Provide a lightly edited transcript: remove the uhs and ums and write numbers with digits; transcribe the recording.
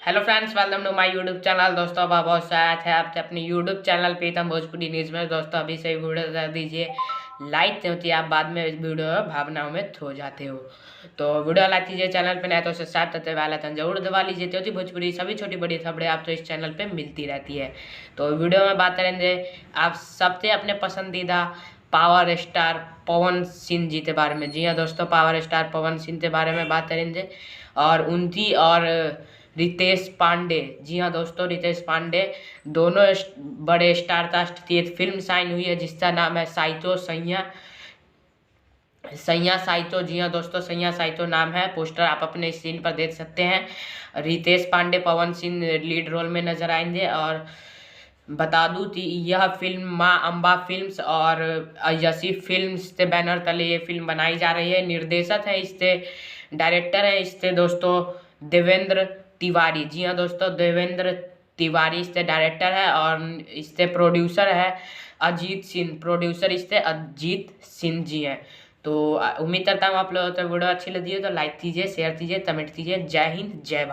Hello friends, welcome to my YouTube channel. दोस्तों आप बहुत स्वागत है आपके अपने YouTube channel Pritam Bhojpuri news में। दोस्तों अभी से वीडियो कर दीजिए लाइक, क्योंकि आप बाद में इस वीडियो भावनाओं में खो जाते हो। तो वीडियो लाइक कीजिए, चैनल पे नए तो सब्सक्राइब करते वाला आइकन जरूर दबा लीजिए, क्योंकि भोजपुरी सभी छोटी बड़ी खबरें आपको इस चैनल पे मिलती रहती है। तो वीडियो में बात करेंगे आप सबसे अपने पसंदीदा पावर स्टार पवन सिंह जी के बारे में। जी हाँ दोस्तों, पावर स्टार पवन सिंह के बारे में बात करेंगे और उनकी और रितेश पांडे। जी हाँ दोस्तों, रितेश पांडे दोनों बड़े स्टार कास्ट की एक फिल्म साइन हुई है जिसका नाम है साइतो सैया सैया साइतो। जी हाँ दोस्तों, सैया साइतो नाम है। पोस्टर आप अपने स्क्रीन पर देख सकते हैं। रितेश पांडे पवन सिंह लीड रोल में नजर आएंगे। और बता दूं कि यह फिल्म माँ अम्बा फिल्म्स और यसी फिल्म्स के बैनर तले ये फिल्म बनाई जा रही है। निर्देशक है इसके, डायरेक्टर है इसके दोस्तों देवेंद्र तिवारी। जी हाँ दोस्तों, देवेंद्र तिवारी इसके डायरेक्टर है और इसके प्रोड्यूसर है अजीत सिंह। प्रोड्यूसर इसके अजीत सिंह जी हैं। तो उम्मीद करता हूँ आप लोगों को वीडियो अच्छी लगी हो तो लाइक कीजिए, शेयर कीजिए, कमेंट कीजिए। जय हिंद, जय भारत।